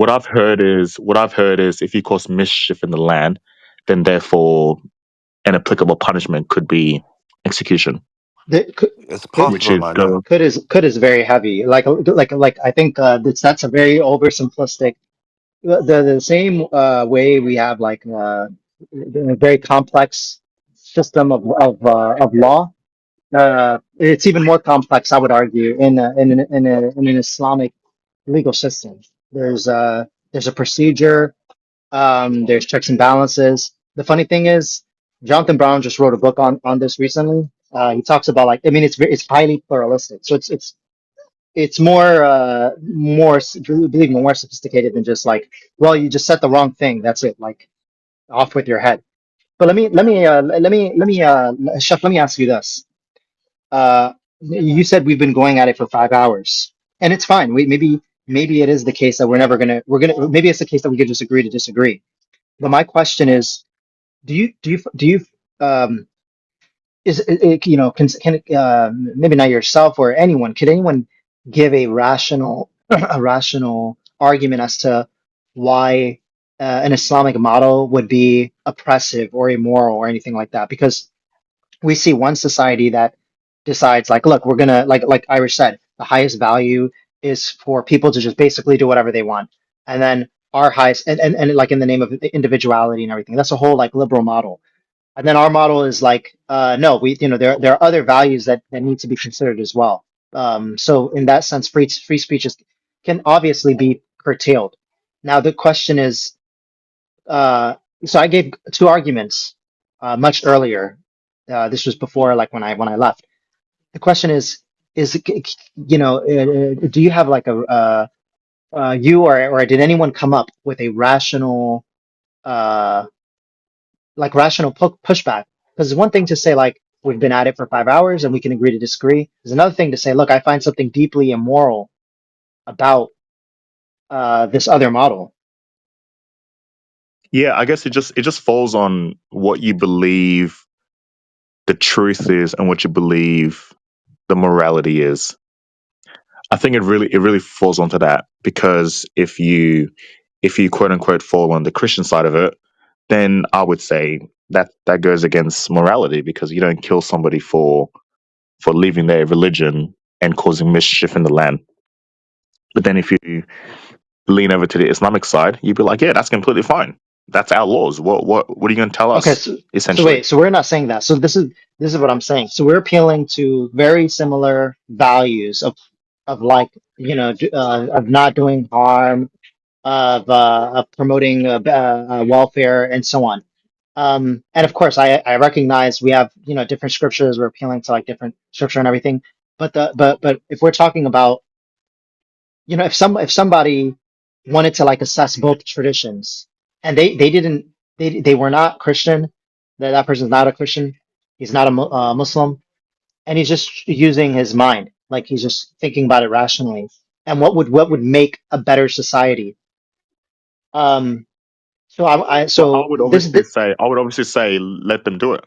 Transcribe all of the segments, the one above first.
what I've heard is if you cause mischief in the land, then therefore an applicable punishment could be execution, The, could, It's could which possible, is man. go. could is very heavy. Like I think that's a very oversimplistic. The same way we have like a very complex system of law. It's even more complex, I would argue, in an Islamic legal system. There's a procedure. There's checks and balances. The funny thing is, Jonathan Brown just wrote a book on this recently. He talks about like, I mean, it's highly pluralistic, so it's believe me, more sophisticated than just like, well, you just said the wrong thing, that's it, like off with your head. But Chef, let me ask you this. You said we've been going at it for 5 hours, and it's fine. Maybe it is the case that we're gonna maybe it's the case that we could just agree to disagree. But my question is, do you you know, can maybe not yourself or anyone, could anyone give a rational a rational argument as to why an Islamic model would be oppressive or immoral or anything like that? Because we see one society that decides like, look, we're gonna, like Irish said, the highest value is for people to just basically do whatever they want, and then our highest, and like in the name of individuality and everything, that's a whole like liberal model. And then our model is like, no, there are other values that need to be considered as well. So in that sense, free speech can obviously be curtailed. Now the question is, uh, so I gave two arguments much earlier. This was before, like when I left. The question is do you have like you or did anyone come up with a rational uh, rational pushback? Because it's one thing to say like we've been at it for 5 hours and we can agree to disagree. There's another thing to say, look, I find something deeply immoral about this other model. Yeah, I guess it just falls on what you believe the truth is and what you believe the morality is. I think it really falls onto that because if you quote unquote fall on the Christian side of it, then I would say that goes against morality because you don't kill somebody for leaving their religion and causing mischief in the land. But then if you lean over to the Islamic side, you'd be like, yeah, that's completely fine. That's our laws. What are you going to tell Okay, us? so Essentially, wait, so we're not saying that. So this is what I'm saying. So we're appealing to very similar values of like, of not doing harm, of promoting welfare and so on. And of course, I recognize we have, different scriptures. We're appealing to like different scripture and everything. But if we're talking about, if somebody wanted to like assess both traditions, and they didn't, they were not Christian, that person's not a Christian, he's not a Muslim, and he's just using his mind, like he's just thinking about it rationally. And what would make a better society? Um, well, I so would obviously say let them do it.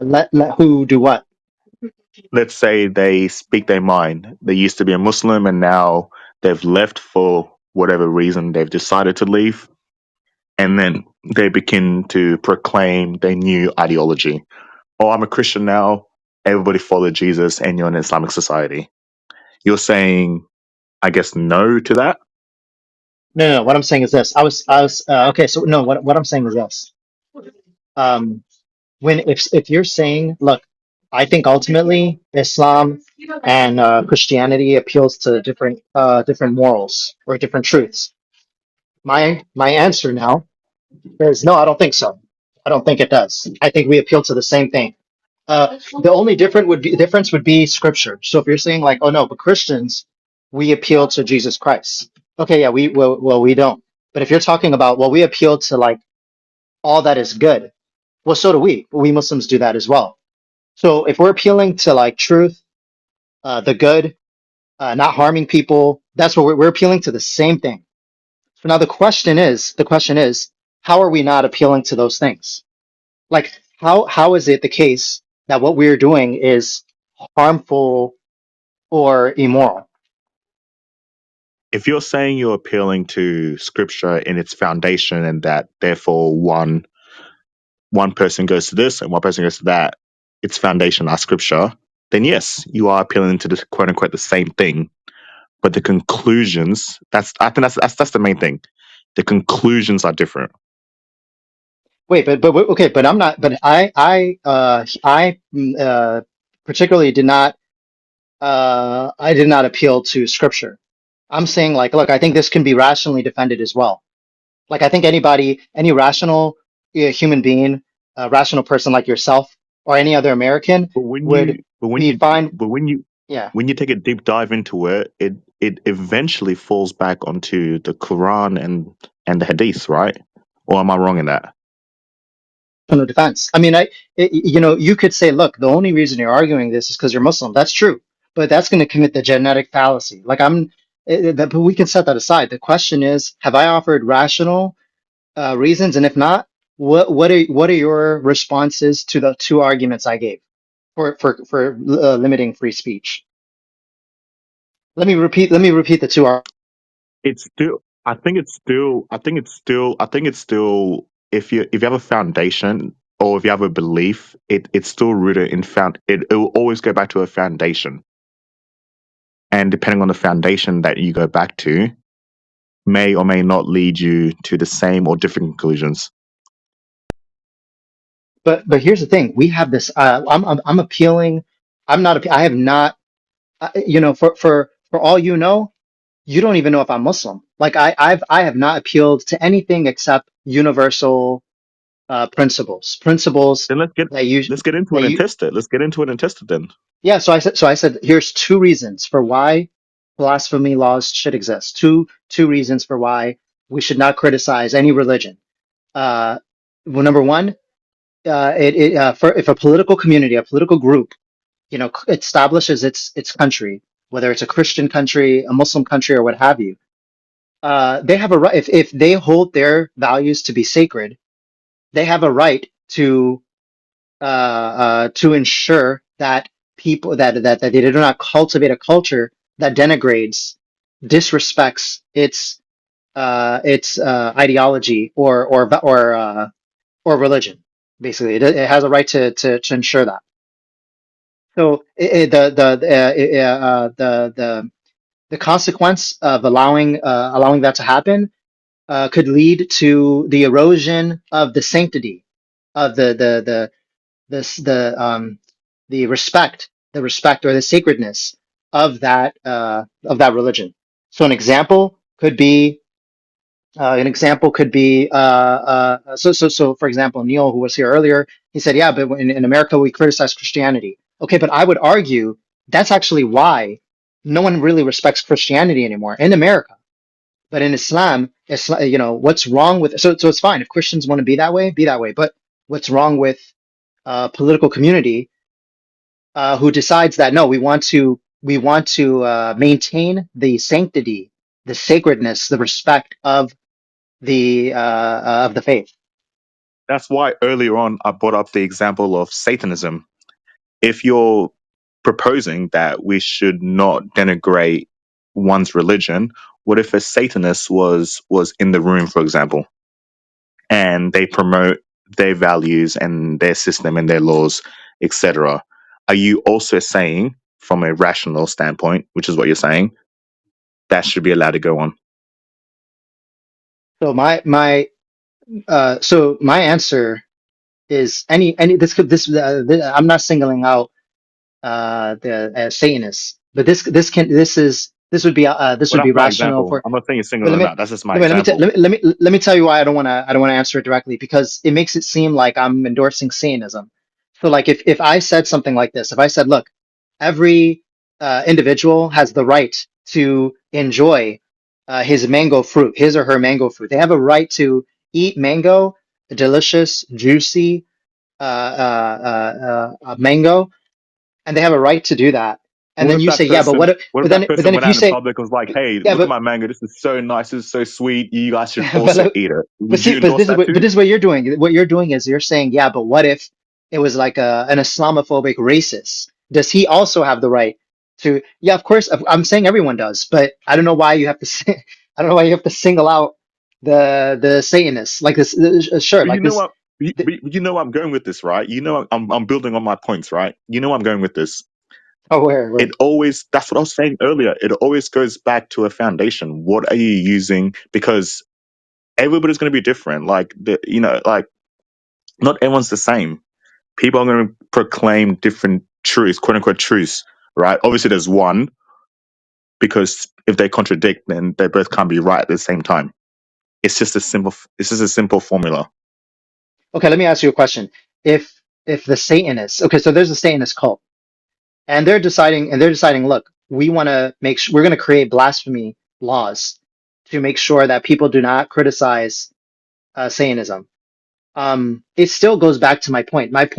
let who do what? Let's say they speak their mind. They used to be a Muslim and now they've left for whatever reason. They've decided to leave, and then they begin to proclaim their new ideology. Oh, I'm a Christian now. Everybody follow Jesus, and you're in an Islamic society. You're saying, I guess, no to that. No. What I'm saying is this. I was okay. So no, what I'm saying is this. Um, when if you're saying, look, I think ultimately Islam and Christianity appeals to different morals or different truths. My answer now is no. I don't think so. I don't think it does. I think we appeal to the same thing. The only difference would be scripture. So if you're saying like, oh no, but Christians, we appeal to Jesus Christ. Okay, yeah, we don't. But if you're talking about, well, we appeal to like all that is good. Well, so do we. We Muslims do that as well. So if we're appealing to like truth, the good, not harming people, that's what we're appealing to the same thing. So now the question is, how are we not appealing to those things? Like, how is it the case that what we're doing is harmful or immoral? if you're saying you're appealing to scripture in its foundation and that therefore one person goes to this and one person goes to that, its foundation are scripture, then yes, you are appealing to the quote unquote the same thing. But the conclusions, that's I think that's the main thing. The conclusions are different. Wait, okay, but I'm not. But particularly did not. I did not appeal to scripture. I'm saying like, look, I think this can be rationally defended as well. Like, I think anybody, any rational human being, a rational person like yourself or any other American But when would you but when be you fine. but when you Yeah. when you take a deep dive into it, it eventually falls back onto the Quran and the Hadith, right? Or am I wrong in that? No defense. I mean, you could say, look, the only reason you're arguing this is because you're Muslim. That's true, but that's going to commit the genetic fallacy. Like but we can set that aside. The question is, have I offered rational reasons? And if not, what are your responses to the two arguments I gave for limiting free speech? Let me repeat the two. It's still I think it's still if you have a foundation or if you have a belief, it's still rooted in it will always go back to a foundation. And depending on the foundation that you go back to, may or may not lead you to the same or different conclusions. But here's the thing: we have this. I'm appealing. I'm not. I have not. For all you know, you don't even know if I'm Muslim. Like I have not appealed to anything except universal principles Then that you let's get into that it and you. test it. Let's get into it and test it then. Yeah. So I said here's two reasons for why blasphemy laws should exist. Two reasons for why we should not criticize any religion. Well, number one, for if a political community, a political group, establishes its country, whether it's a Christian country, a Muslim country, or what have you, they have a right. If they hold their values to be sacred, they have a right to ensure that people that they do not cultivate a culture that denigrates, disrespects its ideology or religion. Basically, it has a right to ensure that. So the consequence of allowing that to happen could lead to the erosion of the sanctity of the respect or the sacredness of that religion. So an example could be for example, Neil, who was here earlier, he said, yeah, but in America we criticize Christianity. Okay, but I would argue that's actually why no one really respects Christianity anymore in America. But in Islam, what's wrong with so it's fine if Christians want to be that way, be that way. But what's wrong with a political community who decides that no, we want to maintain the sanctity, the sacredness, the respect of the faith. That's why earlier on I brought up the example of Satanism. If you're proposing that we should not denigrate one's religion, what if a Satanist was in the room, for example, and they promote their values and their system and their laws, etc.? Are you also saying, from a rational standpoint, which is what you're saying, that should be allowed to go on? So my answer is any this could this I'm not singling out the Satanists, but this would be Well, that's my rational example. for. I'm not saying you're But single or not. That's just my let me example. let me tell you why I don't want to answer it directly because it makes it seem like I'm endorsing Satanism. So like if I said something like this, if I said, look, every individual has the right to enjoy his or her mango fruit. They have a right to eat mango, delicious, juicy mango, and they have a right to do that. And What then if you that say, yeah, but person? What if that but person then if went you out in say, public and was like, "Hey, yeah, look at my mango. This is so nice. This is so sweet. You guys should but also let- eat it." but Would see, you endorse that but too? this is what you're doing. What you're doing is you're saying, yeah, but what if it was like an Islamophobic racist? Does he also have the right Yeah, of course, I'm saying everyone does, but I don't know why you have to I don't know why you have to single out the Satanists like this. Sure, But you like know this. what? But you know I'm going with this, right? You know I'm building on my points, right? You know I'm going with this. Oh, It where? always, that's what I was saying earlier. It always goes back to a foundation. What are you using? Because everybody's going to be different. Like like not everyone's the same. People are going to proclaim different truths, quote unquote truths, right? Obviously, there's one because if they contradict, then they both can't be right at the same time. It's just a simple formula. Okay, let me ask you a question. If the Satanists, okay, so there's a Satanist cult, and they're deciding, look, we want to make sure we're going to create blasphemy laws to make sure that people do not criticize Satanism. It still goes back to my point. My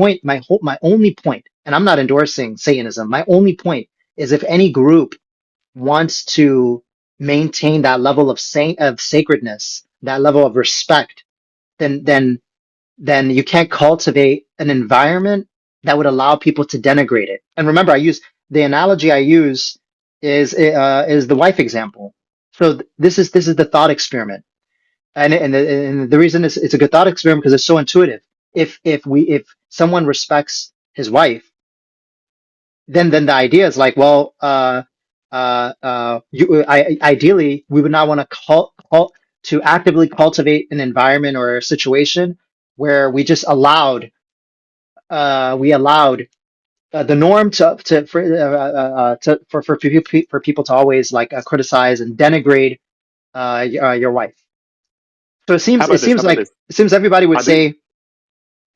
only point, and I'm not endorsing Satanism. My only point is if any group wants to maintain that level of sacredness, that level of respect, then you can't cultivate an environment that would allow people to denigrate it. And remember, I use the analogy I use is the wife example. So this is the thought experiment, and the reason it's a good thought experiment because it's so intuitive. If someone respects his wife, then the idea is like, well, ideally we would not want to to actively cultivate an environment or a situation where we allowed the norm for people to always like criticize and denigrate your wife. So it How seems it about this? How seems about like this? it seems everybody would I do. say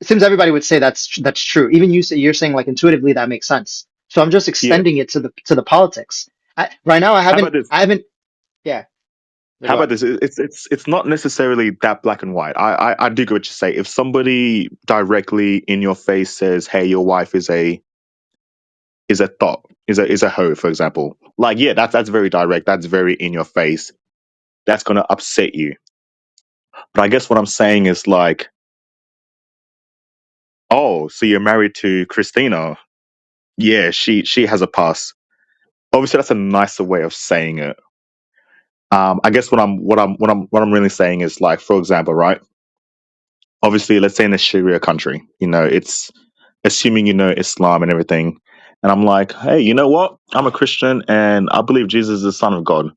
it seems everybody would say that's true. Even you're saying like intuitively that makes sense. So I'm just Yeah. extending it to the politics. Right now How about this? I haven't yeah, How go about ahead. this? It's not necessarily that black and white. I do get what you say. If somebody directly in your face says, "Hey, your wife is a thought, is a hoe," for example, like yeah, that's very direct. That's very in your face. That's gonna upset you. But I guess what I'm saying is like, oh, so you're married to Christina? Yeah, she has a pass. Obviously, that's a nicer way of saying it. I guess what I'm really saying is like, for example, right? Obviously, let's say in a Sharia country, it's assuming you know Islam and everything. And I'm like, hey, you know what? I'm a Christian and I believe Jesus is the Son of God.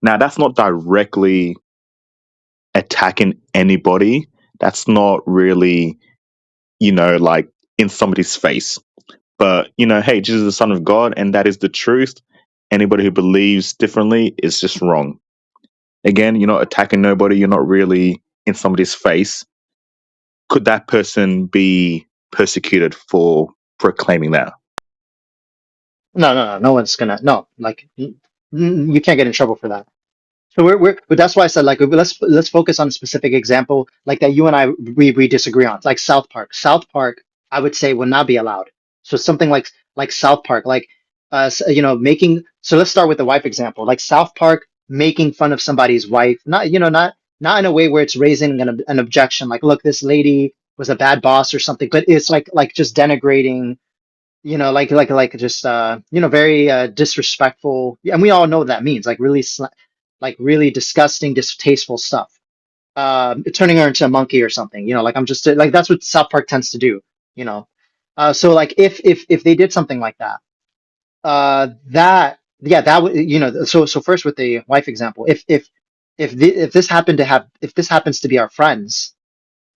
Now, that's not directly attacking anybody. That's not really, like in somebody's face. But, hey, Jesus is the Son of God and that is the truth. Anybody who believes differently is just wrong. Again, you're not attacking nobody. You're not really in somebody's face. Could that person be persecuted for proclaiming that? No one's gonna no like you can't get in trouble for that. So but that's why I said like let's focus on a specific example like that you and I we disagree on like South Park. South Park I would say would not be allowed. So something like South Park like making so let's start with the wife example like South Park making fun of somebody's wife not not in a way where it's raising an objection like look this lady was a bad boss or something but it's like just denigrating like just very disrespectful. Yeah, and we all know what that means. Like really, like really disgusting, distasteful stuff. Turning her into a monkey or something. Like I'm just like that's what South Park tends to do. You know, so like if they did something like that, that yeah that would so first with the wife example, if this happens to be our friends,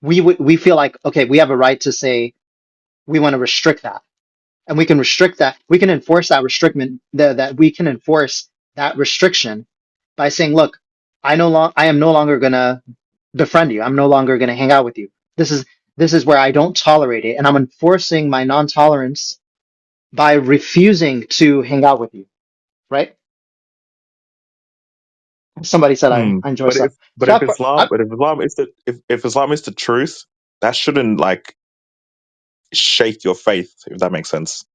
we feel like okay we have a right to say we want to restrict that and we can restrict that we can enforce that restriction that we can enforce that restriction by saying look I am no longer going to befriend you. I'm no longer going to hang out with you. This is where I don't tolerate it and I'm enforcing my non-tolerance by refusing to hang out with you, right? Somebody said Hmm. I enjoy But stuff. if but So if Islam but if Islam is the truth, that shouldn't like shake your faith, if that makes sense.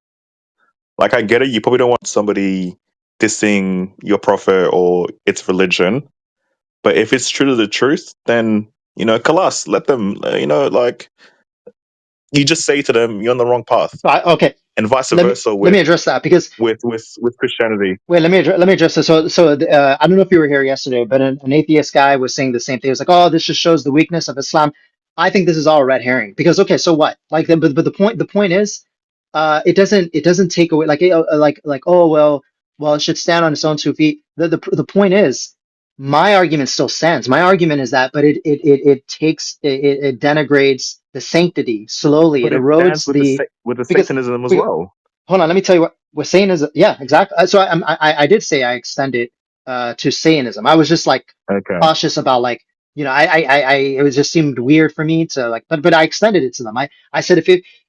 Like I get it, you probably don't want somebody dissing your prophet or its religion, but if it's true to the truth, then kalas, let them. Like you just say to them, you're on the wrong path, okay and vice let me versa let me address that because with Christianity. wait, let me address this. I don't know if you were here yesterday, but an atheist guy was saying the same thing. It was like, oh, this just shows the weakness of Islam. I think this is all a red herring because okay, so what? Like, but the point is, it doesn't take away like oh well it should stand on its own 2 feet. The point is, my argument still stands. My argument is that, but it takes it denigrates the sanctity slowly. It But it stands erodes with the with the because. Satanism as well. Hold on, let me tell you what we're saying is yeah, exactly. So I did say I extended to Satanism. I was just like Okay. cautious about like it was just seemed weird for me to like, but I extended it to them. I said if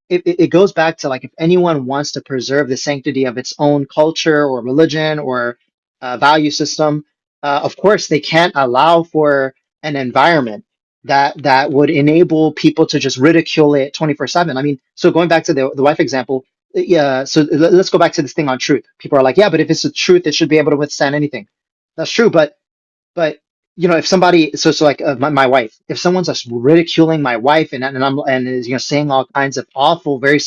it goes back to like if anyone wants to preserve the sanctity of its own culture or religion or value system, of course they can't allow for an environment that would enable people to just ridicule it 24/7. I mean, so going back to the wife example, yeah, so let's go back to this thing on truth. People are like, yeah, but if it's the truth, it should be able to withstand anything. That's true, but if somebody, so like my wife, if someone's just ridiculing my wife and is saying all kinds of awful, very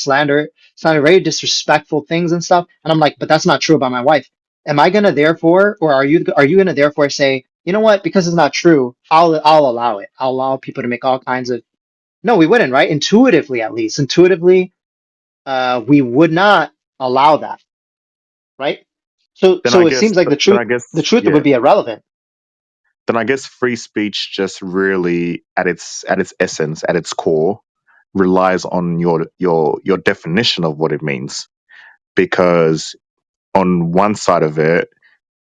very disrespectful things and stuff, and I'm like, but that's not true about my wife. Am I gonna therefore, or are you gonna therefore say, you know what, because it's not true, I'll allow it. I'll allow people to make all kinds of. No, we wouldn't, right? Intuitively, at least, we would not allow that, right? So Then I so it guess seems like then I guess the truth would yeah. be irrelevant. Then I guess free speech just really at its essence, at its core, relies on your definition of what it means. Because on one side of it,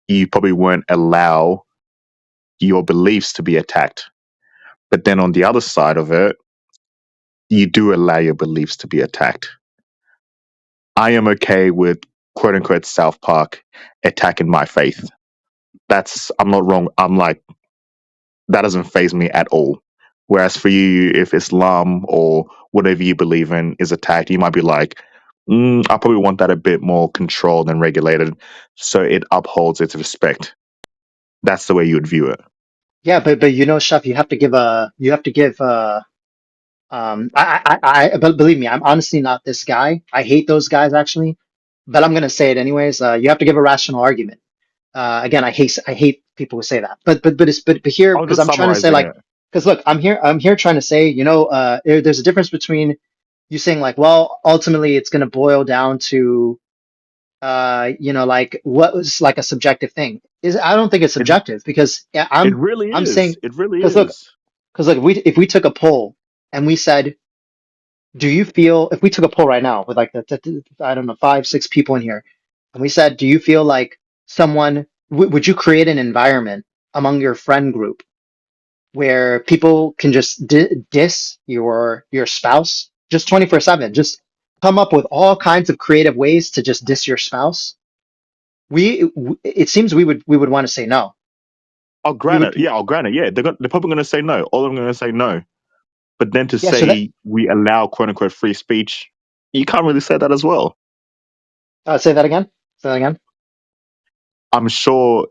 you probably won't allow your beliefs to be attacked. But then on the other side of it, you do allow your beliefs to be attacked. I am okay with quote unquote South Park attacking my faith. I'm not wrong. I'm like, that doesn't faze me at all. Whereas for you, if Islam or whatever you believe in is attacked, you might be like, I probably want that a bit more controlled and regulated so it upholds its respect. That's the way you would view it. Yeah, but Chef, you have to give but believe me, I'm honestly not this guy. I hate those guys actually, but I'm gonna say it anyways. You have to give a rational argument. Again, I hate people who say that, but here I was because just I'm trying to say summarizing like it. because look, I'm here trying to say there's a difference between you saying like well ultimately it's gonna boil down to like what was like a subjective thing is I don't think it's It subjective because yeah, it really I'm is. saying It really because look is. because look if we took a poll and we said do you feel if we took a poll right now with like I don't know 5 6 people in here and we said do you feel like someone would you create an environment among your friend group where people can just diss your spouse just 24/7 just come up with all kinds of creative ways to just diss your spouse it seems we would want to say no. I'll We grant it. would Yeah, I'll grant it. Yeah, they're probably going to say no. All of them are going to say no. But then to yeah. So that say we allow quote unquote free speech, you can't really say that as well. say that again. Say that again. I'm sure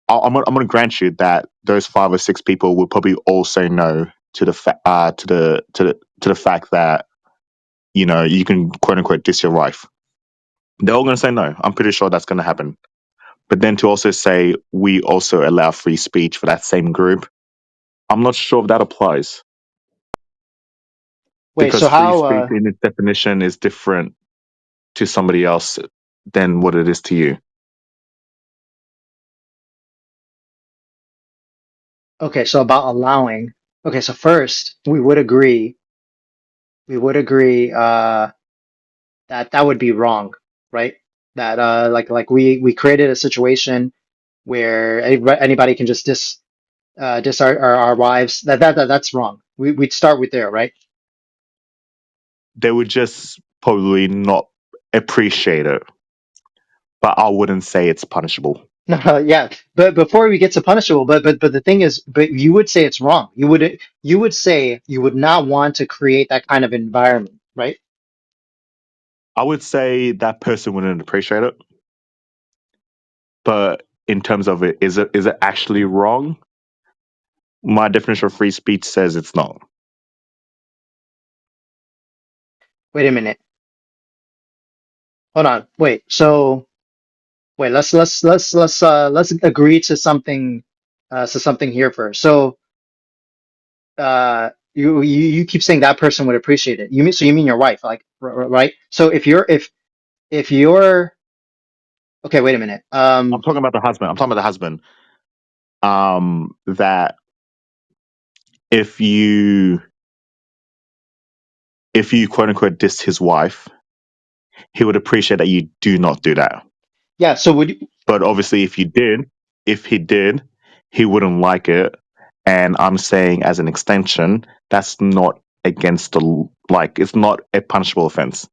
I'm going to grant you that those 5 or 6 people will probably all say no to the fact that you can quote unquote diss your wife. They're all going to say no. I'm pretty sure that's going to happen. But then to also say we also allow free speech for that same group, I'm not sure if that applies Wait. because So free how? speech in its definition is different to somebody else than what it is to you. Okay. So about allowing. Okay. So first, we would agree that would be wrong, right? That like we created a situation where anybody can just diss our wives. That's wrong. We'd start with there, right? They would just probably not appreciate it, but I wouldn't say it's punishable. No, yeah. But before we get to punishable, but the thing is, but you would say it's wrong. You would say you would not want to create that kind of environment, right? I would say that person wouldn't appreciate it, but in terms of is it actually wrong? My definition of free speech says it's not. Wait a minute. hold on, wait. So wait, let's agree to something here first. So you keep saying that person would appreciate it. You mean your wife, like right? So if you're okay, wait a minute. I'm talking about the husband. I'm talking about the husband. That if you quote unquote dissed his wife, he would appreciate that you do not do that. Yeah. So would you, But obviously, if he did, he wouldn't like it. And I'm saying, as an extension, that's not against the like. It's not a punishable offense.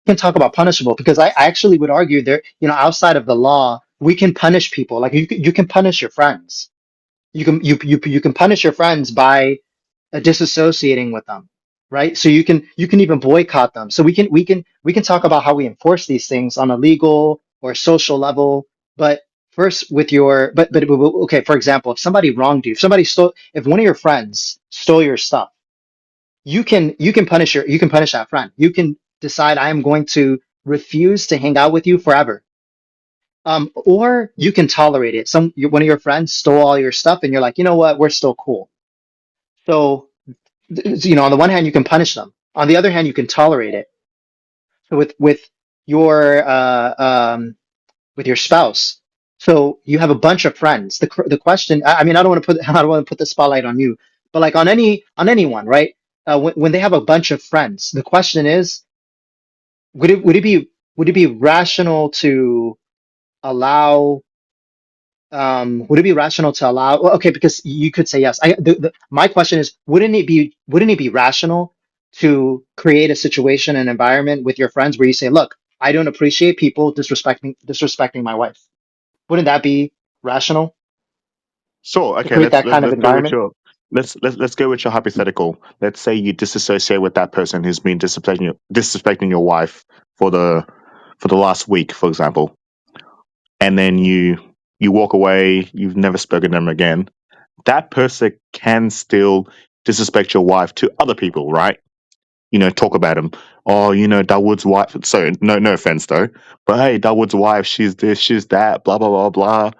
can talk about punishable because I actually would argue there, outside of the law, we can punish people. Like you can punish your friends. You can punish your friends by disassociating with them, right? So you can even boycott them. So we can talk about how we enforce these things on a legal or social level. But first, with your but okay, for example, if somebody wronged you, if one of your friends stole your stuff, you can punish that friend. You can decide I am going to refuse to hang out with you forever. Or you can tolerate it. One of your friends stole all your stuff, and you're like, you know what, we're still cool. So on the one hand, you can punish them. On the other hand, you can tolerate it. So your with your spouse. So you have a bunch of friends. The question, I mean, I don't want to put I don't want to put the spotlight on you, but like on anyone, right? When they have a bunch of friends, the question is, would it be rational to allow would it be rational to allow well, okay, because you could say yes. My question is, wouldn't it be rational to create a situation, an environment with your friends where you say, look, I don't appreciate people disrespecting my wife. Wouldn't that be rational Sure. to Okay. create that kind of Let's go with environment? your let's go with your hypothetical. Let's say you disassociate with that person who's been disrespecting your wife for the last week, for example, and then you walk away. You've never spoken to them again. That person can still disrespect your wife to other people, right? Talk about him. Oh, Dawood's wife. So no offense though, but hey, Dawood's wife, she's this, she's that, blah blah blah blah.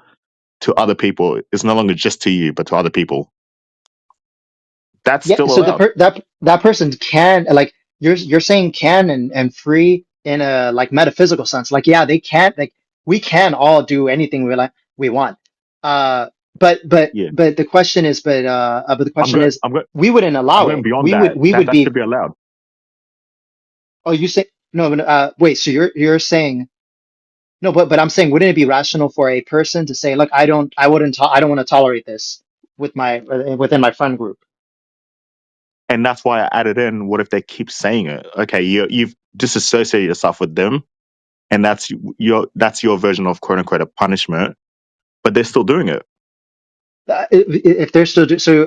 To other people, it's no longer just to you, but to other people. That's Yeah, still so allowed. that person can, like, you're saying can and free in a like metaphysical sense. Like, yeah, they can't, like, we can all do anything we want. Uh Yeah, but the question is but the I'm question going. is, I'm going. we wouldn't I'm allow going it. beyond We would that. we would That should be be allowed. oh, you say no, but wait, so you're saying no, but I'm saying, wouldn't it be rational for a person to say, look, I don't want to tolerate this within my friend group. And that's why I added in. What if they keep saying it? Okay, you've disassociated yourself with them, and that's your version of quote unquote a punishment. But they're still doing it. If they're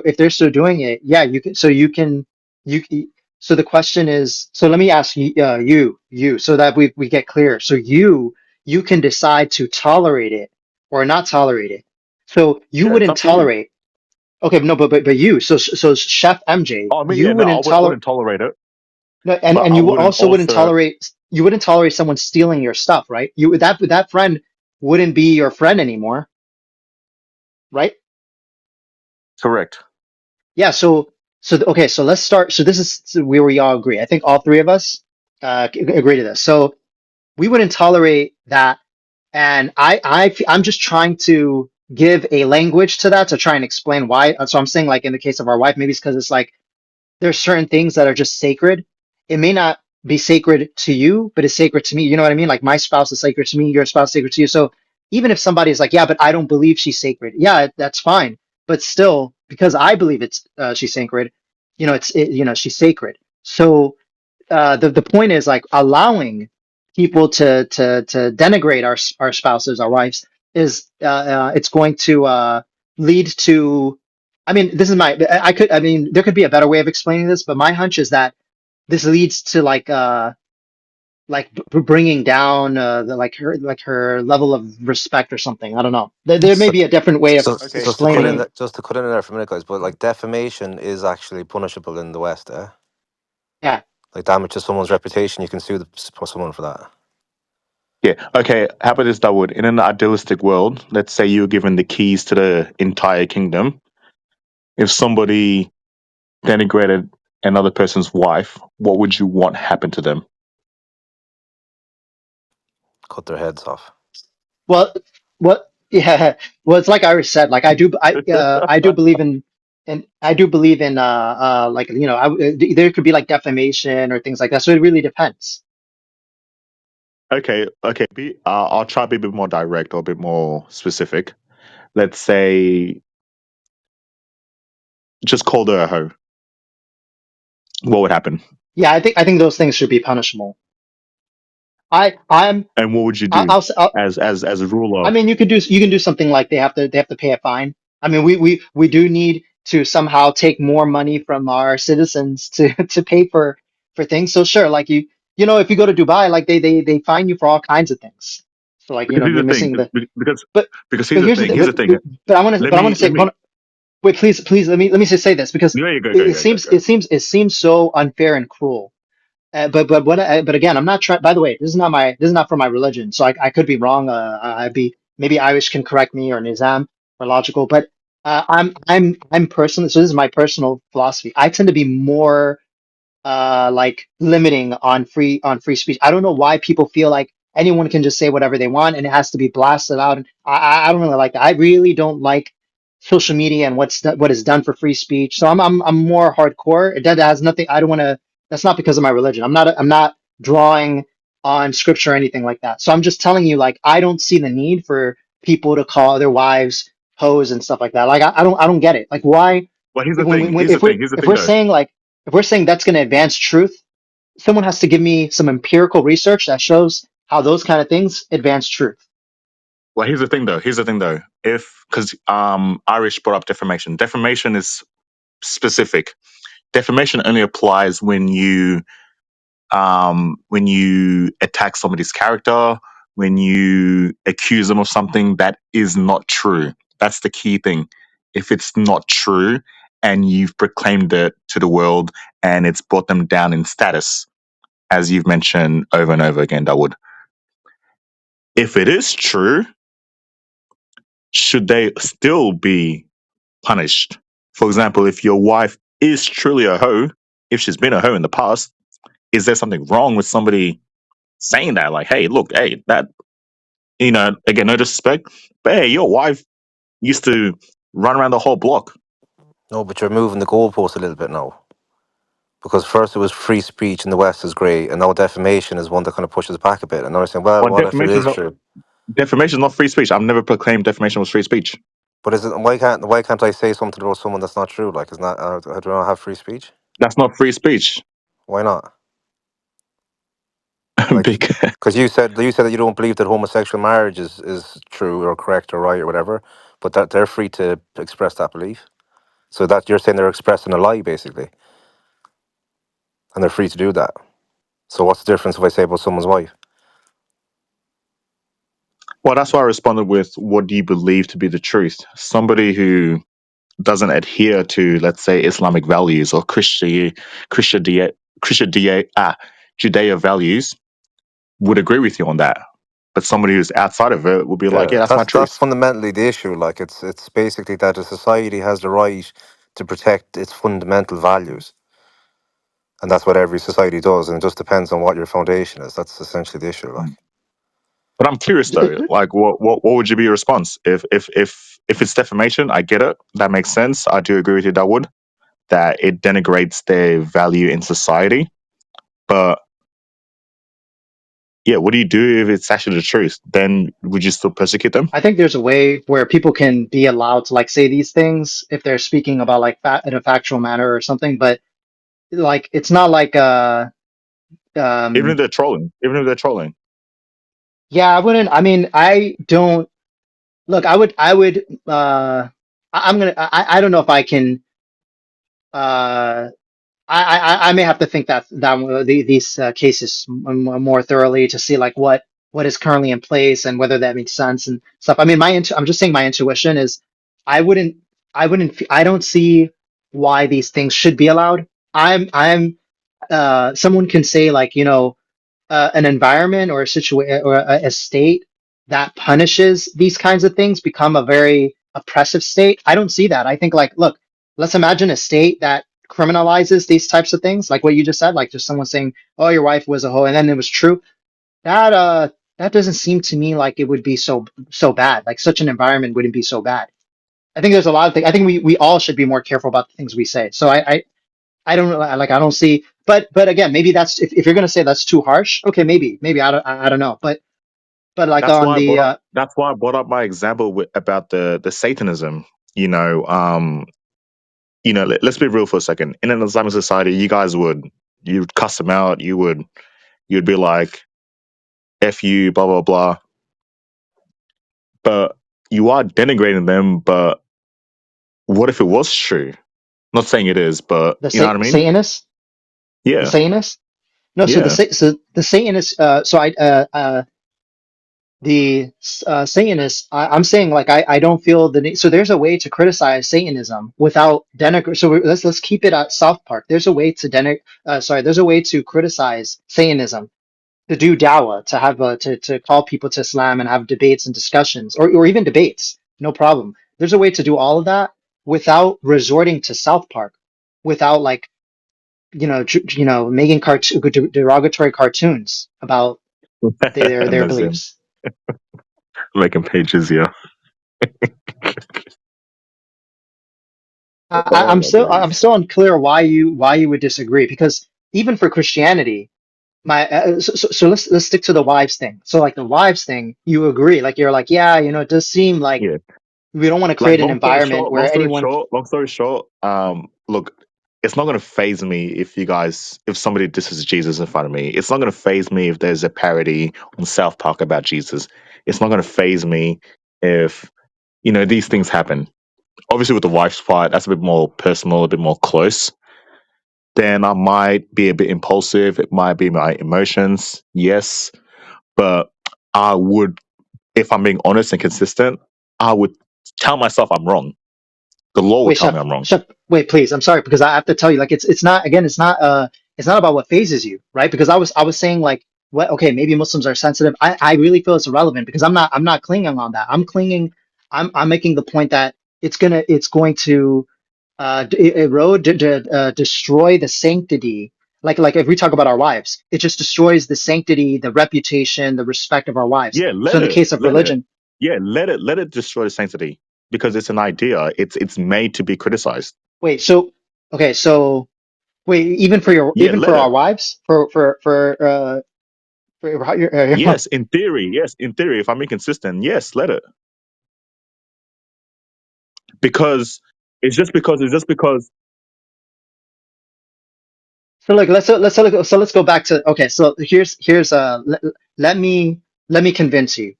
if they're still doing it, yeah, you can. So you can you. So the question is, so let me ask you, so that we get clear. So you can decide to tolerate it or not tolerate it. So you Yeah, it's wouldn't up to you. tolerate. Okay, no, but you. So Chef MJ, Oh, I mean, you yeah, no, I wouldn't tolerate. wouldn't tolerate it, No, but and I you wouldn't also also. wouldn't tolerate someone stealing your stuff, right? That friend wouldn't be your friend anymore, right? Correct. Yeah, okay, so let's start. So this is where we all agree. I think all three of us agree to this. So we wouldn't tolerate that, and I'm just trying to give a language to that to try and explain why. So I'm saying, like, in the case of our wife, maybe it's because it's like there's certain things that are just sacred. It may not be sacred to you, but it's sacred to me. You know what I mean? Like, my spouse is sacred to me, your spouse is sacred to you. So even if somebody is like, yeah, but I don't believe she's sacred. Yeah, that's fine. But still, because I believe it's she's sacred, she's sacred. So the point is, like, allowing people to denigrate our spouses, our wives, is it's going to lead to. I mean, this is my. I mean, there could be a better way of explaining this, but my hunch is that this leads to bringing down her level of respect or something. I don't know. There may So, be a different way of Okay, explaining. just to cut in there for a minute, guys. But like defamation is actually punishable in the West. Eh? Yeah. Like damage to someone's reputation, you can sue someone for that. Yeah. Okay. How about this, Dawood? In an idealistic world, let's say you're given the keys to the entire kingdom. If somebody denigrated another person's wife, what would you want happen to them? Cut their heads off. Well, what? Yeah. Well, it's like Irish said. Like I do believe in, and I do believe in, like there could be like defamation or things like that. So it really depends. Okay. Okay. I'll try to be a bit more direct or a bit more specific. Let's say just called her a hoe. What would happen? Yeah, I think those things should be punishable. I'm And what would you I'll, do I'll, s- I'll as a rule I of? mean, you can do something like they have to pay a fine. I mean, we do need to somehow take more money from our citizens to to pay for things. So sure, like if you go to Dubai, like they fine you for all kinds of things. So like Because here's the thing. missing the Because but because here's but the here's the thing. thing. Here's the thing. But I want to Let but I want me to say let me. wait, please let me just say this because Yeah, you go it, go it go go seems go. it seems it seems so unfair and cruel. But again, I'm not trying. By the way, this is not for my religion, so I could be wrong. I'd be maybe Irish can correct me or Nizam or logical, but I'm personally. So this is my personal philosophy. I tend to be more like limiting on free speech. I don't know why people feel like anyone can just say whatever they want and it has to be blasted out. And I don't really like that. I really don't like social media and what is done for free speech. So I'm more hardcore. That has nothing. I don't want to. That's not because of my religion. I'm not drawing on scripture or anything like that. So I'm just telling you, like, I don't see the need for people to call their wives hoes and stuff like that. Like I don't get it. Like why Well, here's the when, thing. when, Here's the if thing. we Here's the if thing, we're though. saying like if we're saying that's going to advance truth, someone has to give me some empirical research that shows how those kind of things advance truth. Well, here's the thing, though. Here's the thing, though. If because Irish brought up defamation. Defamation is specific. Defamation only applies when you attack somebody's character, when you accuse them of something that is not true. That's the key thing. If it's not true and you've proclaimed it to the world and it's brought them down in status, as you've mentioned over and over again, Dawood. If it is true, should they still be punished? For example, if your wife is truly a hoe, if she's been a hoe in the past, is there something wrong with somebody saying that? Like, hey, look, hey, that, again, no disrespect, but hey, your wife used to run around the whole block. No, but you're moving the goalpost a little bit now. Because first it was free speech in the West is great, and now defamation is one that kind of pushes back a bit. And now they're saying, well, Well, what if it is true? defamation is not free speech. I've never proclaimed defamation was free speech. But is it why can't I say something about someone that's not true? Like, is not I do not have free speech? That's not free speech. Why not? Like, Big. because you said that you don't believe that homosexual marriage is true or correct or right or whatever, but that they're free to express that belief. So that you're saying they're expressing a lie basically, and they're free to do that. So what's the difference if I say about someone's wife? Well, that's why I responded with, what do you believe to be the truth? Somebody who doesn't adhere to, let's say, Islamic values or Christian, Christian, Judeo values would agree with you on that. But somebody who's outside of it would be like, Yeah, yeah, that's my that's truth. fundamentally the issue. Like, it's basically that a society has the right to protect its fundamental values, and that's what every society does. And it just depends on what your foundation is. That's essentially the issue. Like, But I'm curious though, like, what would you be your response if it's defamation? I get it, that makes sense. I do agree with you, Dawood, that it denigrates their value in society. But yeah, what do you do if it's actually the truth? Then would you still persecute them? I think there's a way where people can be allowed to like say these things if they're speaking about like in a factual manner or something, but like it's not like Even if um they're trolling, even if they're trolling. yeah, I wouldn't. I mean, I don't look. I would. I'm gonna. I don't know if I can. Uh, I may have to think these cases more thoroughly to see like what is currently in place and whether that makes sense and stuff. I mean, I'm just saying my intuition is I wouldn't I don't see why these things should be allowed. I'm someone can say like an environment or a situation or a state that punishes these kinds of things become a very oppressive state. I don't see that. I think like, look, let's imagine a state that criminalizes these types of things, like what you just said, like just someone saying, "Oh, your wife was a hoe," and then it was true. That that doesn't seem to me like it would be so bad. Like such an environment wouldn't be so bad. I think there's a lot of things. I think we all should be more careful about the things we say. So I don't know, like I don't see, but again, maybe that's if you're gonna say that's too harsh, okay, maybe I don't know, but like That's on why I the brought up. That's why I brought up my example about the Satanism. You know, let's be real for a second. In an Islamic society, you guys you'd cuss them out. You'd be like, "F you," blah blah blah. But you are denigrating them. But what if it was true? Not saying it is, but the you know what I mean? Satanists, the Yeah, Satanists. No, so yeah. the Satanists. So the Satanists. I'm saying like I don't feel the need. So there's a way to criticize Satanism without denigr. So let's keep it at South Park. There's a way to Sorry, there's a way to criticize Satanism, to do dawah, to have to call people to Islam and have debates and discussions, or even debates. No problem. There's a way to do all of that without resorting to South Park, without like making derogatory cartoons about their Museum beliefs. making pages. Yeah. Oh I'm my still days. I'm still unclear why you would disagree, because even for Christianity, my so let's stick to the wives thing. So like the wives thing, you agree, like you're like, yeah, it does seem like Yeah. we don't want to Like create an environment where anyone. long story short, look, it's not gonna phase me if somebody disses Jesus in front of me. It's not gonna phase me if there's a parody on South Park about Jesus. It's not gonna phase me if these things happen. Obviously with the wife's part, that's a bit more personal, a bit more close. Then I might be a bit impulsive. It might be my emotions, yes. But I would, if I'm being honest and consistent, I would tell myself I'm wrong. The law would Wait, tell me chef, I'm wrong. chef, wait, please. I'm sorry, because I have to tell you, like, it's not, again, it's not about what phases you, right? Because I was saying like, what, okay, maybe Muslims are sensitive. I really feel it's irrelevant because I'm not clinging on that. I'm making the point that it's going to erode, destroy the sanctity. Like if we talk about our wives, it just destroys the sanctity, the reputation, the respect of our wives. Yeah, So in the case of let it. religion, Yeah, let it destroy the sanctity because it's an idea. It's made to be criticized. wait, so okay, so. Wait, Yeah, even let for our it. wives, for your Yes, in theory. Yes, in theory. If I'm inconsistent, yes, let it. Because it's just because. so like let's go back to, okay, so here's let me convince you.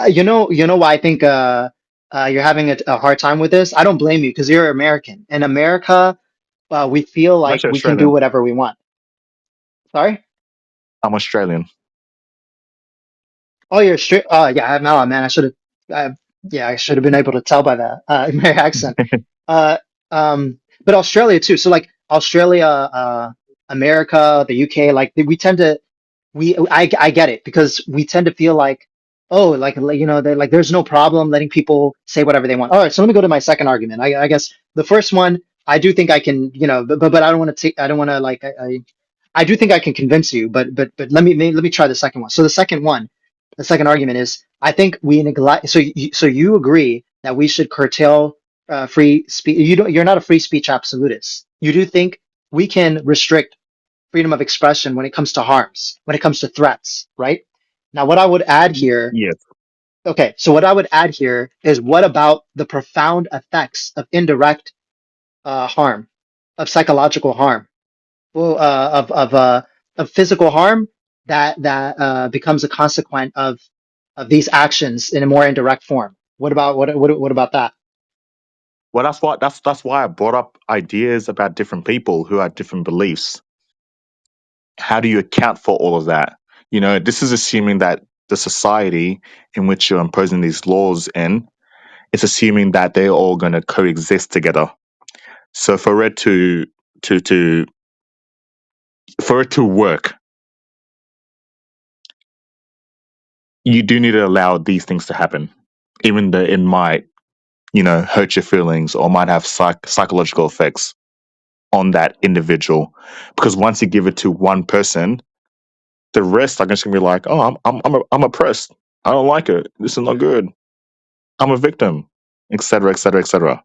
You know why I think you're having a hard time with this. I don't blame you because you're American. In America, we feel I'm like actually we can do Australian. whatever we want. Sorry. I'm Australian. Oh, you're straight. Oh, yeah. No, man. Uh, yeah, I should have been able to tell by that my accent. Uh, but Australia too. So like Australia, America, the UK, like we tend to, I get it because we tend to feel like, oh, like there's no problem letting people say whatever they want. All right, so let me go to my second argument. I guess the first one, I do think I can, but I don't want to take, I don't want to like, I do think I can convince you, but let me try the second one. So the second argument is, I think we neglect. So you agree that we should curtail free speech. You're not a free speech absolutist. You do think we can restrict freedom of expression when it comes to harms, when it comes to threats, right? Now, what I would add here, Yes. okay, so what I would add here is, what about the profound effects of indirect harm, of psychological harm, well, of physical harm that becomes a consequence of these actions in a more indirect form? What about that? Well, that's why I brought up ideas about different people who have different beliefs. How do you account for all of that? This is assuming that the society in which you're imposing these laws in, it's assuming that they're all going to coexist together. So to for it to work, you do need to allow these things to happen, even though it might, hurt your feelings or might have psychological effects on that individual. Because once you give it to one person, the rest are just gonna be like, "Oh, I'm oppressed. I don't like it. This is not good. I'm a victim," etc., etc., etc.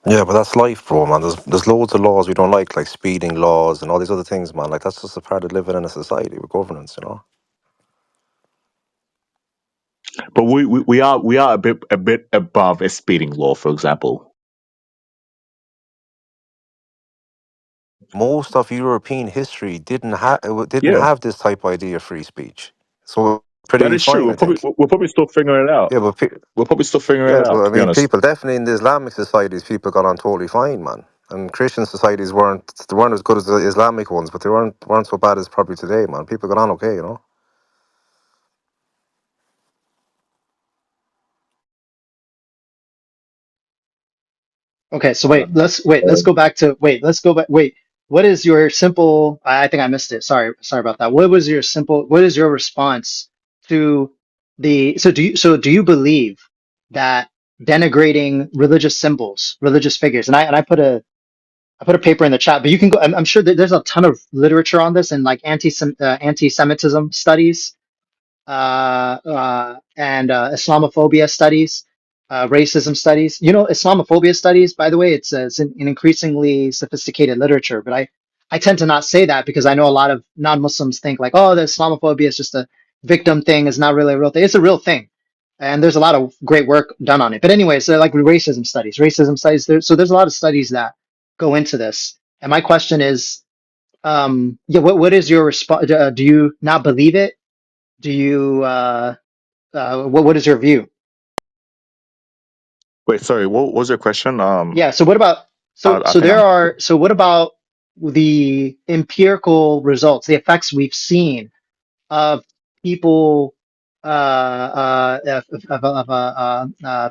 Yeah, but that's life, bro, man. There's loads of laws we don't like speeding laws and all these other things, man. Like that's just a part of living in a society with governance, you know. But we are a bit above a speeding law, for example. Most of European history didn't Yeah, have this type of idea of free speech, so that pretty is true. fine, We're I probably think. we're probably still figuring it out. Yeah, but We're probably still figuring it yeah, out, but I to be mean, honest. people definitely in the Islamic societies, people got on totally fine, man. And Christian societies weren't as good as the Islamic ones, but they weren't so bad as probably today, man. People got on okay, you know. Okay, so let's go back to let's go back. What is your simple? I think I missed it. Sorry about that. What is your response to the? So do you believe that denigrating religious symbols, religious figures, and I put a paper in the chat, but you can go. I'm sure that there's a ton of literature on this and like anti-Semitism studies and Islamophobia studies, racism studies. You know, Islamophobia studies, by the way, it's an increasingly sophisticated literature, but I tend to not say that because I know a lot of non-Muslims think like, oh, the Islamophobia is just a victim thing, it's not really a real thing. It's a real thing. And there's a lot of great work done on it. But anyways, so like racism studies, so there's a lot of studies that go into this. And my question is, yeah, what is your response? Do you not believe it? Do you what is your view? Wait, sorry. What was your question? Yeah, so what about I think I'm. so what about the empirical results, the effects we've seen of people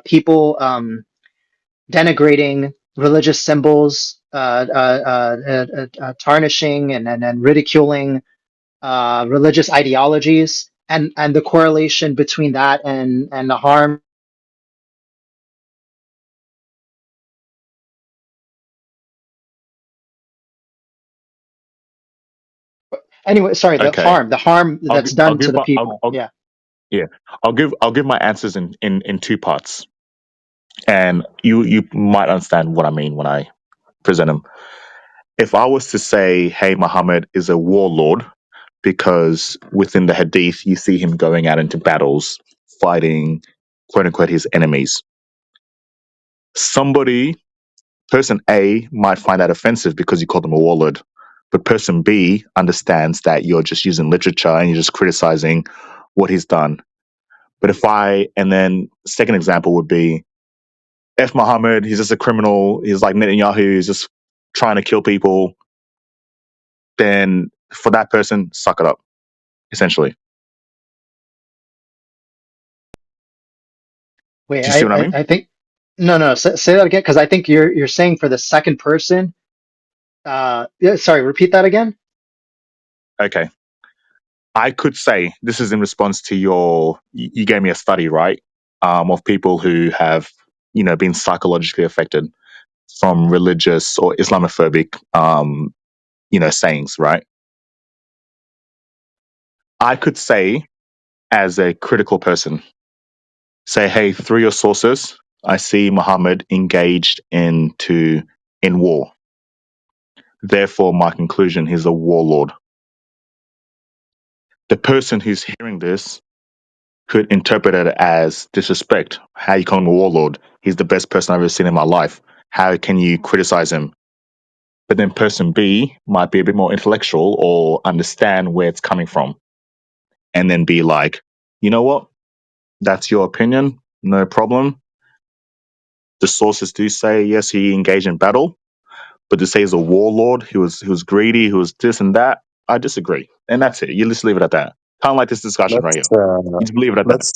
people denigrating religious symbols, tarnishing and ridiculing religious ideologies, and the correlation between that and the harm. Anyway, sorry, Okay. the harm I'll that's I'll done to give the my people. I'll Yeah. yeah. I'll give my answers in two parts, and you might understand what I mean when I present them. If I was to say, "Hey, Muhammad is a warlord," because within the Hadith you see him going out into battles, fighting quote unquote his enemies. Somebody, person A, might find that offensive because you call them a warlord, but person B understands that you're just using literature and you're just criticizing what he's done. But and then second example would be F. Muhammad, he's just a criminal. He's like Netanyahu, he's just trying to kill people. Then for that person, suck it up, essentially. Wait, Do you see what I mean? I think no, say that again because I think you're saying for the second person. Yeah, sorry, repeat that again. Okay. I could say this is in response to you gave me a study, right? Of people who have, been psychologically affected from religious or Islamophobic, sayings, right? I could say, as a critical person, say, hey, through your sources, I see Muhammad engaged in war. Therefore, my conclusion, he's a warlord. The person who's hearing this could interpret it as disrespect. How you call him a warlord? He's the best person I've ever seen in my life. How can you criticize him? But then person B might be a bit more intellectual or understand where it's coming from, and then be like, you know what? That's your opinion. No problem. The sources do say yes, he engaged in battle, but to say he's a warlord, he was greedy, he was this and that, I disagree. And that's it. You just leave it at that. Kind of like this discussion right Let's here. You just leave it at that.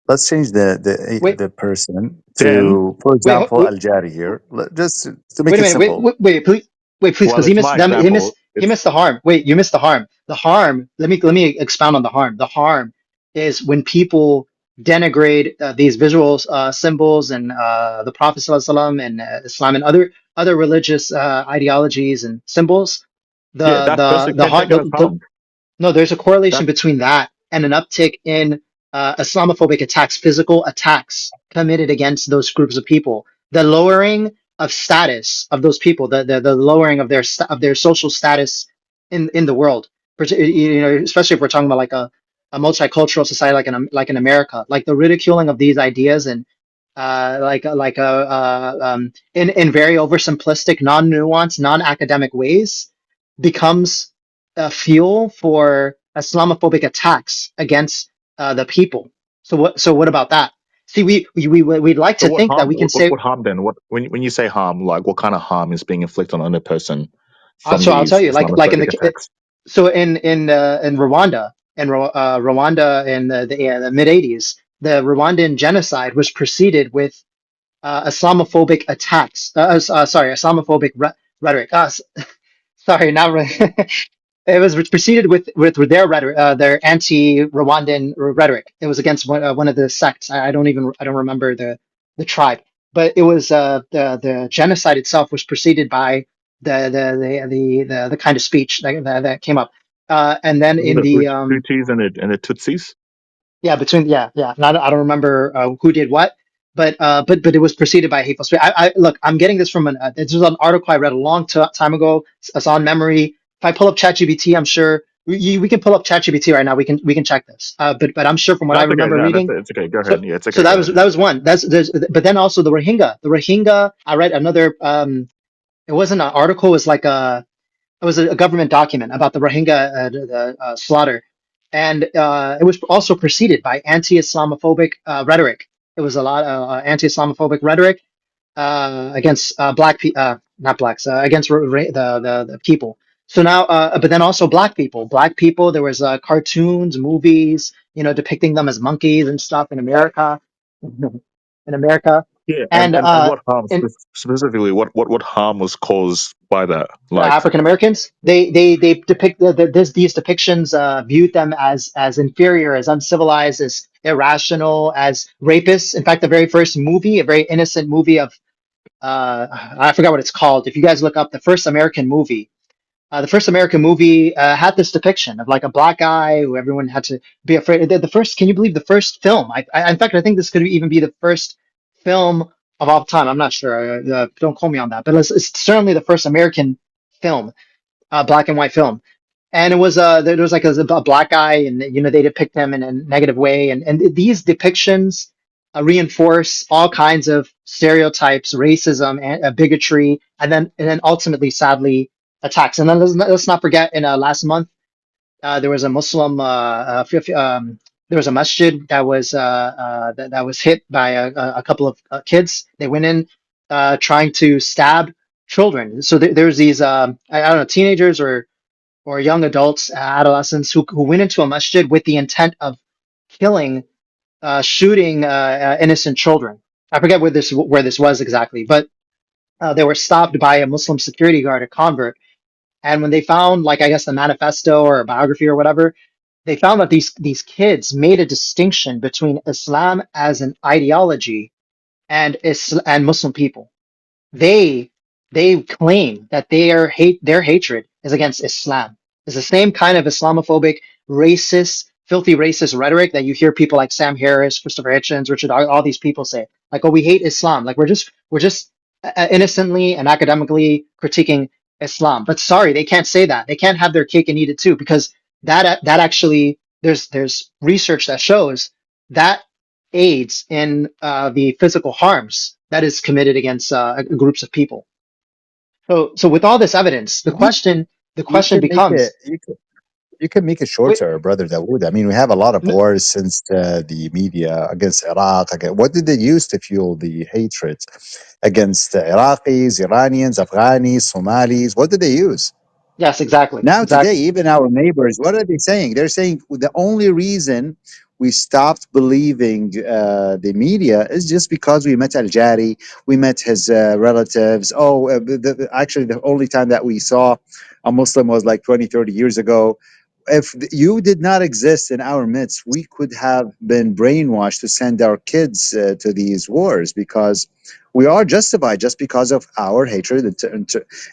let's change Wait, the person Then, to, for wait, example, Al Jari here. Just to make wait a it minute. simple. Please, well, because it's my he example. missed It's the harm. Wait, you missed the harm. The harm. Let me expound on the harm. The harm is when people denigrate these visual symbols and the Prophet ﷺ and Islam and other religious ideologies and symbols. Yeah, The that person the the can heart take it as the harm. no, there's a correlation That between that and an uptick in Islamophobic attacks, physical attacks committed against those groups of people. The lowering of status of those people, the lowering of of their social status in the world. You know, especially if we're talking about like a multicultural society like in America, like the ridiculing of these ideas and in very oversimplistic, non-nuanced, non-academic ways becomes fuel for Islamophobic attacks against the people. So what about that? See, we'd like so to what think that harm? we can What say. what harm then? What when you say harm, like what kind of harm is being inflicted on a person from So I'll tell these you, like in Islamophobic attacks? so in Rwanda, Rwanda in the mid '80s, the Rwandan genocide was preceded with Islamophobic attacks. Sorry, Islamophobic rhetoric. Sorry, not re- it was preceded with their rhetoric, their anti-Rwandan rhetoric. It was against one of the sects. I don't remember the tribe, but it was the genocide itself was preceded by the kind of speech that came up, and then Was it in the the Hutus and the Tutsis? yeah, between yeah. And I don't remember who did what, but it was preceded by a hateful speech. I look, I'm getting this from this was an article I read a long time ago. It's on memory. If I pull up ChatGPT, I'm sure we can pull up ChatGPT right now. We can check this. But I'm sure from what I That's okay. remember No, reading. it's okay. Go So ahead. Yeah, it's so okay. Go ahead. that was one. But then also the Rohingya. The Rohingya. I read another. It wasn't an article. It was like it was a government document about the Rohingya slaughter, and it was also preceded by anti-Islamophobic rhetoric. It was a lot of anti-Islamophobic rhetoric against not blacks, against the people. So now, but then also black people. Black people. There was cartoons, movies, depicting them as monkeys and stuff in America, in America, Yeah, and and and what harm in specifically? What harm was caused by that? Like, African Americans. They depict these depictions viewed them as inferior, as uncivilized, as irrational, as rapists. In fact, the very first movie, a very innocent movie of I forgot what it's called. If you guys look up the first American movie had this depiction of like a black guy who everyone had to be afraid. The first, can you believe the first film? In fact, I think this could even be the first film of all time. I'm not sure. Don't quote me on that, but it's certainly the first American film, black and white film. And it was there was like a black guy, and they depict him in a negative way, and these depictions reinforce all kinds of stereotypes, racism, and bigotry, and then ultimately, sadly, attacks. And then let's not forget, in last month there was a Muslim there was a masjid that was hit by a couple of kids. They went in trying to stab children. So there's these I don't know, teenagers or young adults, adolescents who went into a masjid with the intent of killing, shooting innocent children. I forget where this was exactly, but they were stopped by a Muslim security guard, a convert. And when they found, like, I guess the manifesto or a biography or whatever, they found that these kids made a distinction between Islam as an ideology and Muslim people. They they claim that their hatred is against Islam. It's the same kind of Islamophobic, racist, filthy racist rhetoric that you hear people like Sam Harris, Christopher Hitchens, Richard, all these people say. Like, oh, we hate Islam. Like, we're just innocently and academically critiquing Islam. But sorry, they can't say that. They can't have their cake and eat it too, because that actually, there's research that shows that aids in the physical harms that is committed against groups of people. So with all this evidence, the You, question the you question can make it. becomes, You can make it wait, shorter, brother Dawood. I mean, we have a lot of n- wars since the media against Iraq. What did they use to fuel the hatred against Iraqis, Iranians, Afghanis, Somalis? What did they use? yes, exactly, Now, today, exactly. even our neighbors, what are they saying? They're saying the only reason we stopped believing the media is just because we met Al Jari, we met his relatives. Actually, the only time that we saw a Muslim was like 20, 30 years ago. if you did not exist in our midst, we could have been brainwashed to send our kids to these wars, because we are justified just because of our hatred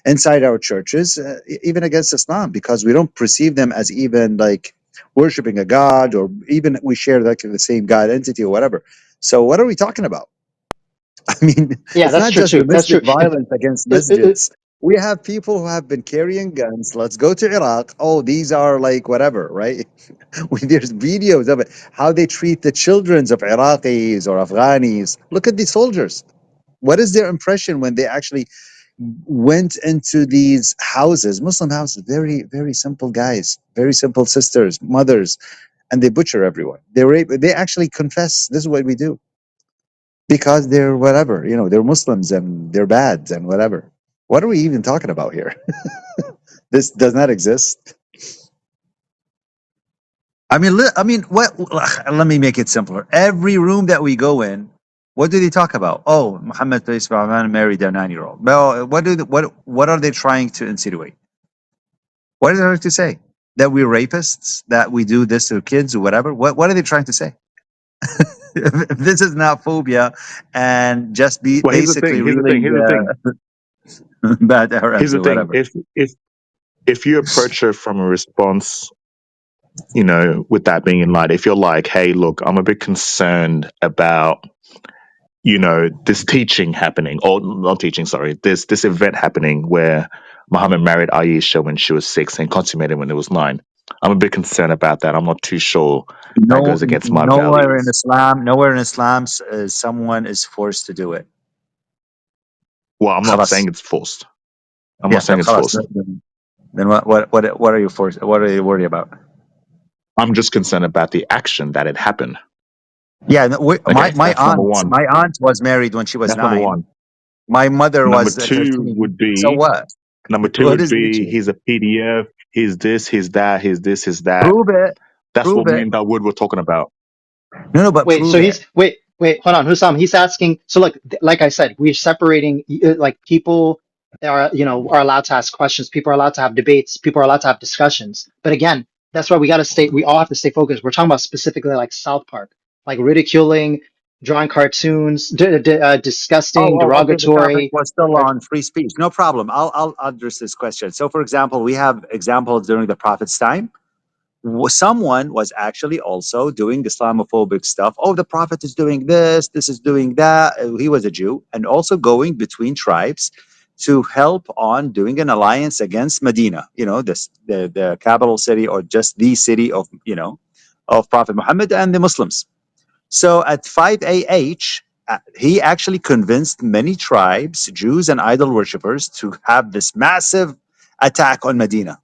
inside our churches, even against Islam, because we don't perceive them as even like worshiping a god, or even we share like the same God entity or whatever. So what are we talking about? I mean, Yeah, it's that's not true just too. That's domestic true. violence against If masjids. We have people who have been carrying guns. Let's go to Iraq. Oh, these are like whatever, right? There's videos of it, how they treat the children of Iraqis or Afghanis. Look at these soldiers. What is their impression when they actually went into these houses, Muslim houses? Very, very simple guys, very simple sisters, mothers, and they butcher everyone. They rape. They actually confess. This is what we do, because they're whatever, they're Muslims and they're bad and whatever. What are we even talking about here? This does not exist. What? Let me make it simpler. Every room that we go in, what do they talk about? Oh, Muhammad peace be upon him, married their 9-year-old. Well, what are they trying to insinuate? What are they trying to say? That we're rapists? That we do this to kids or whatever? What are they trying to say? If this is not phobia and just be Well, here's the thing. basically Here's the thing. reeling Here's the thing. bad Here's Arabs the or thing. whatever. If you approach it from a response, with that being in mind, if you're like, hey, look, I'm a bit concerned about, this teaching happening, or not teaching, sorry, this event happening where Muhammad married Aisha when she was 6 and consummated when it was 9. I'm a bit concerned about that. I'm not too sure that No, goes against my nowhere in values. Islam, someone is forced to do it. Well, I'm not خلاص. saying it's forced. I'm not Yeah, saying طب it's خلاص. forced. Then what are you forced? What are you worried about? I'm just concerned about the action that it happened. Yeah, no, Okay, that's number one. my aunt was married when she was That's number 9. one. My mother Number was two 13. would So be what? Number two What would is the be issue? he's a PDF, he's this, he's that, he's this, he's that. Prove it. That's Prove what me it. and Dawood were talking about. No, but wait, prove so it. he's wait, hold on, Hussam. He's asking. So look, like I said, we're separating. Like people are, are allowed to ask questions. People are allowed to have debates. People are allowed to have discussions. But again, that's why we got to stay. We all have to stay focused. We're talking about specifically like South Park, like ridiculing, drawing cartoons, disgusting, Okay. The topic derogatory. was still Right? on free speech. No problem. I'll address this question. So, for example, we have examples during the Prophet's time. Someone was actually also doing Islamophobic stuff. Oh, the Prophet is doing this is doing that. He was a Jew, and also going between tribes to help on doing an alliance against Medina, the capital city, or just the city of, of Prophet Muhammad and the Muslims. So at 5 he actually convinced many tribes, Jews and idol worshippers, to have this massive attack on Medina.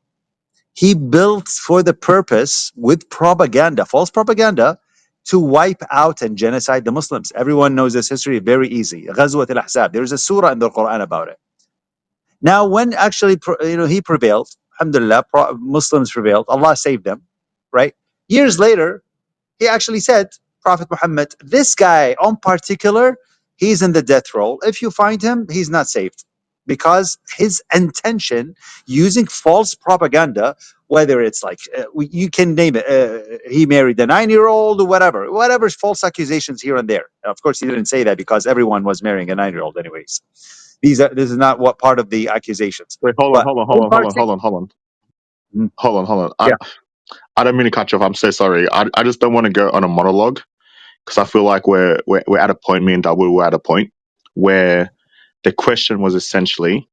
He built for the purpose with propaganda, false propaganda, to wipe out and genocide the Muslims. Everyone knows this history very easy. Ghazwat al-Ahzab. There's a surah in the Quran about it. Now, when actually he prevailed, alhamdulillah, Muslims prevailed. Allah saved them, right? Years later, he actually said, Prophet Muhammad, this guy on particular, he's in the death roll. If you find him, he's not saved. Because his intention, using false propaganda, whether it's like, you can name it, he married a 9-year-old or whatever's false accusations here and there. Of course, he didn't say that because everyone was marrying a 9-year-old anyways. This is not what part of the accusations. Wait, hold on, But hold on, hold in on, hold on, hold particular, on, hold on. Hold on, hold on. yeah, I don't mean to cut you off. I'm so sorry. I just don't want to go on a monologue because I feel like we're at a point, me and Dawood were at a point where the question was essentially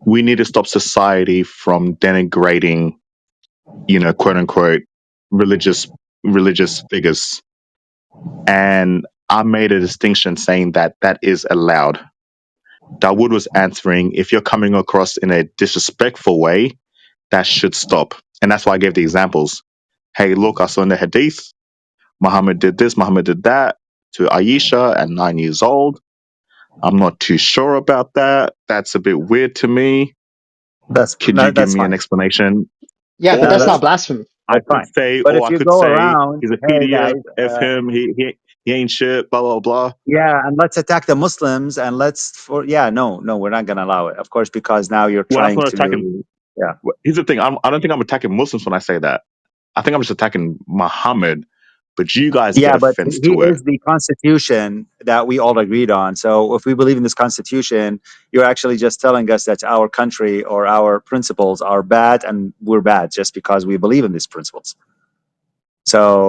we need to stop society from denigrating, quote unquote, religious religious figures. And I made a distinction saying that that is allowed. Dawood was answering, if you're coming across in a disrespectful way, that should stop. And that's why I gave the examples. Hey, look, I saw in the hadith, Muhammad did this, Muhammad did that to Aisha at 9 years old. I'm not too sure about that. That's a bit weird to me. Could you give that's me an fine. explanation? Yeah, but that's not Or blasphemy. I That's could fine. say, But or if I you could go say around, he's a hey PDF, guys, F him, he ain't shit, blah blah blah. yeah, and let's attack the Muslims, and no, we're not going to allow it, of course, because now you're Well, that's trying not to. attacking. Yeah. Here's the thing. I don't think I'm attacking Muslims when I say that. I think I'm just attacking Muhammad, but you guys get Yeah, but offense he to it. is the constitution that we all agreed on. So if we believe in this constitution, you're actually just telling us that our country or our principles are bad and we're bad just because we believe in these principles.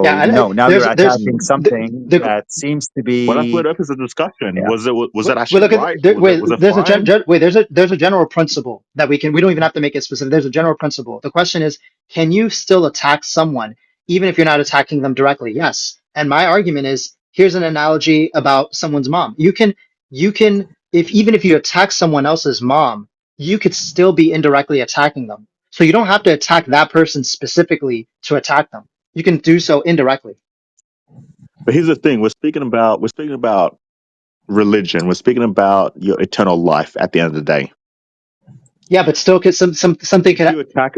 Yeah, So no, now you're there's attacking something the that seems to Well, that's be, what opens the discussion. yeah. Was it Well, actually look at right? Was wait. it There's a fine? wait. There's a general principle that we don't even have to make it specific. There's a general principle. The question is, can you still attack someone even if you're not attacking them directly? Yes. And my argument is, here's an analogy about someone's mom. You can if even if you attack someone else's mom, you could still be indirectly attacking them. So you don't have to attack that person specifically to attack them. You can do so indirectly. But here's the thing: we're speaking about religion. We're speaking about your eternal life. At the end of the day, Yeah, but still, could something if could. you attack,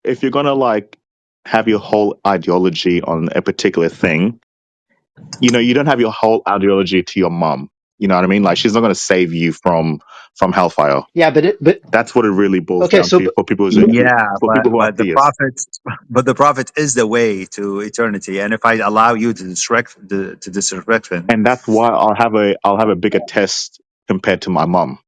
if you're gonna like have your whole ideology on a particular thing, you don't have your whole ideology to your mom. You know what I mean? Like she's not gonna save you from hellfire. Yeah, but That's what it really boils okay. down So to for people but, Yeah, for people who are but the theists. prophet, but the prophet is the way to eternity. And if I allow you to disrespect him, And that's why I'll have a bigger test compared to my mom.